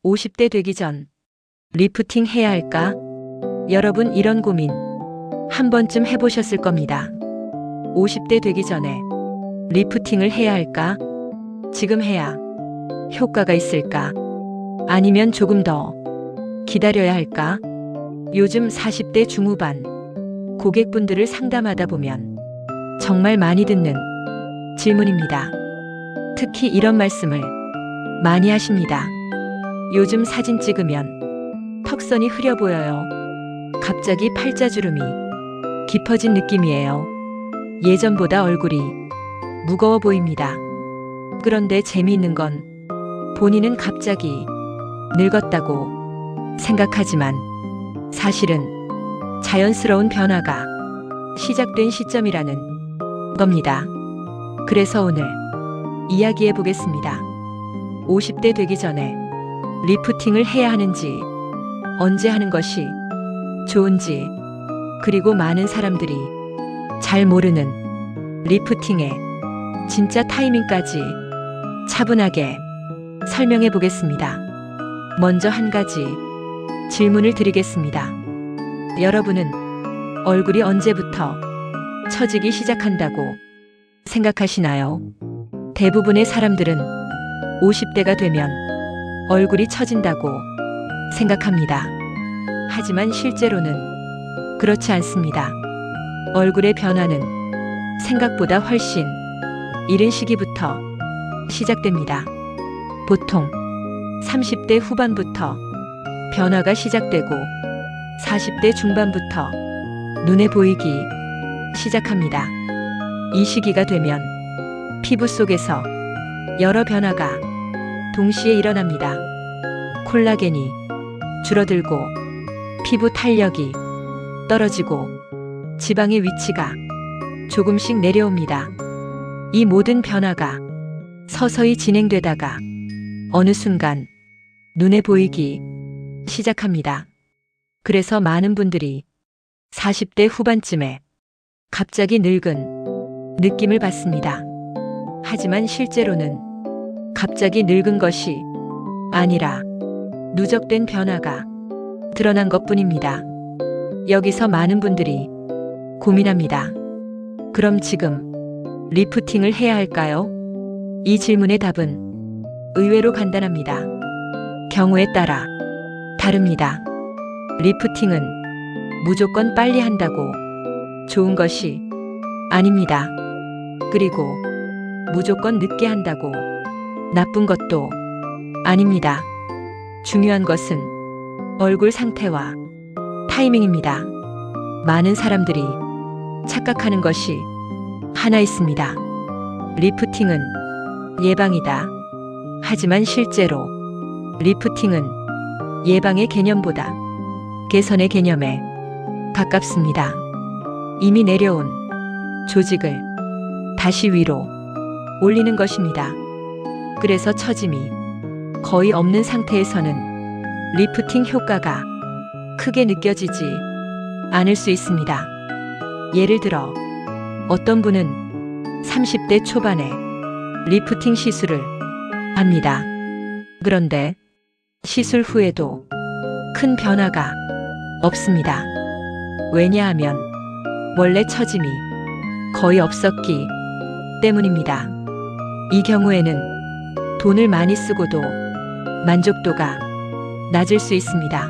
50대 되기 전 리프팅 해야 할까? 여러분 이런 고민 한 번쯤 해보셨을 겁니다. 50대 되기 전에 리프팅을 해야 할까? 지금 해야 효과가 있을까? 아니면 조금 더 기다려야 할까? 요즘 40대 중후반 고객분들을 상담하다 보면 정말 많이 듣는 질문입니다. 특히 이런 말씀을 많이 하십니다. 요즘 사진 찍으면 턱선이 흐려 보여요. 갑자기 팔자주름이 깊어진 느낌이에요. 예전보다 얼굴이 무거워 보입니다. 그런데 재미있는 건 본인은 갑자기 늙었다고 생각하지만 사실은 자연스러운 변화가 시작된 시점이라는 겁니다. 그래서 오늘 이야기해 보겠습니다. 50대 되기 전에 리프팅을 해야 하는지, 언제 하는 것이 좋은지, 그리고 많은 사람들이 잘 모르는 리프팅의 진짜 타이밍까지 차분하게 설명해 보겠습니다. 먼저 한 가지 질문을 드리겠습니다. 여러분은 얼굴이 언제부터 처지기 시작한다고 생각하시나요? 대부분의 사람들은 50대가 되면 얼굴이 처진다고 생각합니다. 하지만 실제로는 그렇지 않습니다. 얼굴의 변화는 생각보다 훨씬 이른 시기부터 시작됩니다. 보통 30대 후반부터 변화가 시작되고 40대 중반부터 눈에 보이기 시작합니다. 이 시기가 되면 피부 속에서 여러 변화가 동시에 일어납니다. 콜라겐이 줄어들고 피부 탄력이 떨어지고 지방의 위치가 조금씩 내려옵니다. 이 모든 변화가 서서히 진행되다가 어느 순간 눈에 보이기 시작합니다. 그래서 많은 분들이 40대 후반쯤에 갑자기 늙은 느낌을 받습니다. 하지만 실제로는 갑자기 늙은 것이 아니라 누적된 변화가 드러난 것뿐입니다. 여기서 많은 분들이 고민합니다. 그럼 지금 리프팅을 해야 할까요? 이 질문의 답은 의외로 간단합니다. 경우에 따라 다릅니다. 리프팅은 무조건 빨리 한다고 좋은 것이 아닙니다. 그리고 무조건 늦게 한다고 나쁜 것도 아닙니다. 중요한 것은 얼굴 상태와 타이밍입니다. 많은 사람들이 착각하는 것이 하나 있습니다. 리프팅은 예방이다. 하지만 실제로 리프팅은 예방의 개념보다 개선의 개념에 가깝습니다. 이미 내려온 조직을 다시 위로 올리는 것입니다. 그래서 처짐이 거의 없는 상태에서는 리프팅 효과가 크게 느껴지지 않을 수 있습니다. 예를 들어 어떤 분은 30대 초반에 리프팅 시술을 합니다. 그런데 시술 후에도 큰 변화가 없습니다. 왜냐하면 원래 처짐이 거의 없었기 때문입니다. 이 경우에는 돈을 많이 쓰고도 만족도가 낮을 수 있습니다.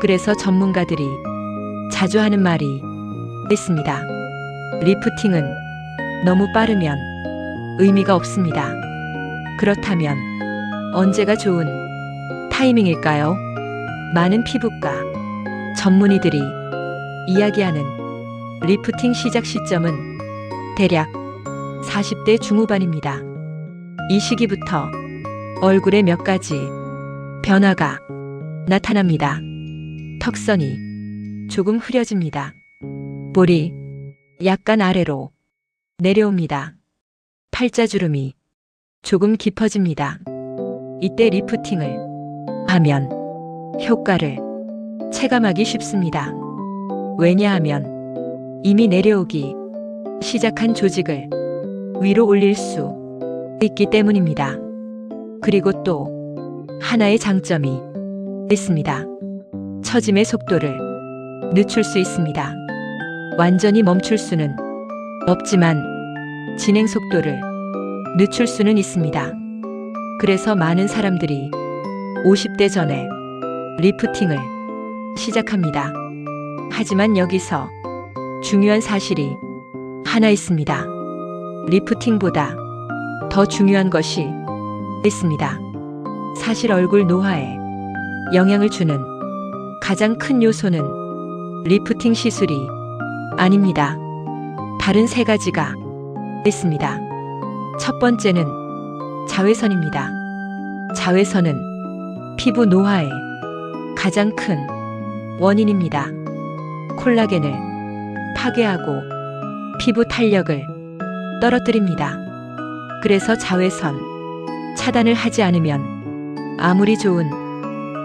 그래서 전문가들이 자주 하는 말이 있습니다. 리프팅은 너무 빠르면 의미가 없습니다. 그렇다면 언제가 좋은 타이밍일까요? 많은 피부과 전문의들이 이야기하는 리프팅 시작 시점은 대략 40대 중후반입니다. 이 시기부터 얼굴에 몇 가지 변화가 나타납니다. 턱선이 조금 흐려집니다. 볼이 약간 아래로 내려옵니다. 팔자주름이 조금 깊어집니다. 이때 리프팅을 하면 효과를 체감하기 쉽습니다. 왜냐하면 이미 내려오기 시작한 조직을 위로 올릴 수 있기 때문입니다. 그리고 또 하나의 장점이 있습니다. 처짐의 속도를 늦출 수 있습니다. 완전히 멈출 수는 없지만 진행 속도를 늦출 수는 있습니다. 그래서 많은 사람들이 50대 전에 리프팅을 시작합니다. 하지만 여기서 중요한 사실이 하나 있습니다. 리프팅보다 더 중요한 것이 있습니다. 사실 얼굴 노화에 영향을 주는 가장 큰 요소는 리프팅 시술이 아닙니다. 다른 세 가지가 있습니다. 첫 번째는 자외선입니다. 자외선은 피부 노화의 가장 큰 원인입니다. 콜라겐을 파괴하고 피부 탄력을 떨어뜨립니다. 그래서 자외선 차단을 하지 않으면 아무리 좋은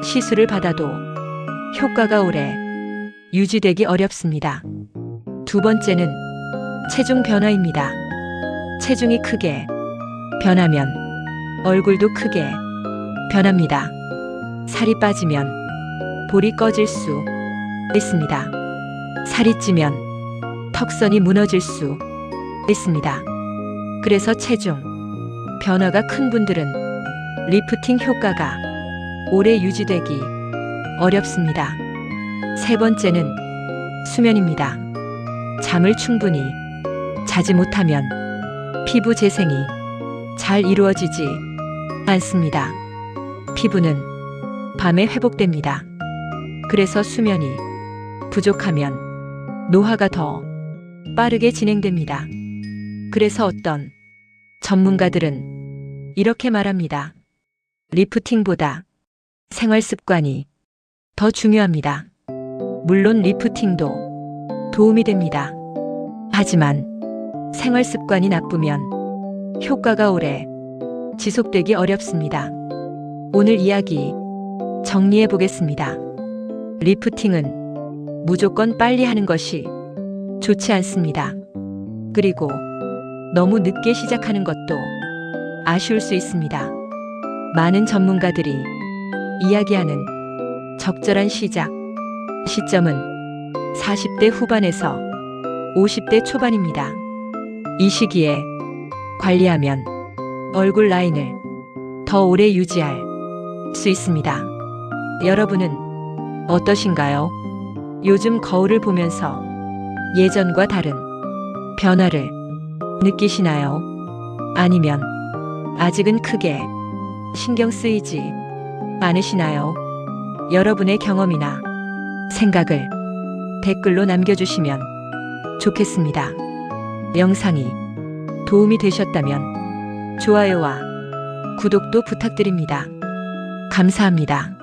시술을 받아도 효과가 오래 유지되기 어렵습니다. 두 번째는 체중 변화입니다. 체중이 크게 변하면 얼굴도 크게 변합니다. 살이 빠지면 볼이 꺼질 수 있습니다. 살이 찌면 턱선이 무너질 수 있습니다. 그래서 체중 변화가 큰 분들은 리프팅 효과가 오래 유지되기 어렵습니다. 세 번째는 수면입니다. 잠을 충분히 자지 못하면 피부 재생이 잘 이루어지지 않습니다. 피부는 밤에 회복됩니다. 그래서 수면이 부족하면 노화가 더 빠르게 진행됩니다. 그래서 어떤 전문가들은 이렇게 말합니다. 리프팅보다 생활 습관이 더 중요합니다. 물론 리프팅도 도움이 됩니다. 하지만 생활 습관이 나쁘면 효과가 오래 지속되기 어렵습니다. 오늘 이야기 정리해 보겠습니다. 리프팅은 무조건 빨리 하는 것이 좋지 않습니다. 그리고 너무 늦게 시작하는 것도 아쉬울 수 있습니다. 많은 전문가들이 이야기하는 적절한 시작 시점은 40대 후반에서 50대 초반입니다. 이 시기에 관리하면 얼굴 라인을 더 오래 유지할 수 있습니다. 여러분은 어떠신가요? 요즘 거울을 보면서 예전과 다른 변화를 느끼시나요? 아니면 아직은 크게 신경 쓰이지 않으시나요? 여러분의 경험이나 생각을 댓글로 남겨주시면 좋겠습니다. 영상이 도움이 되셨다면 좋아요와 구독도 부탁드립니다. 감사합니다.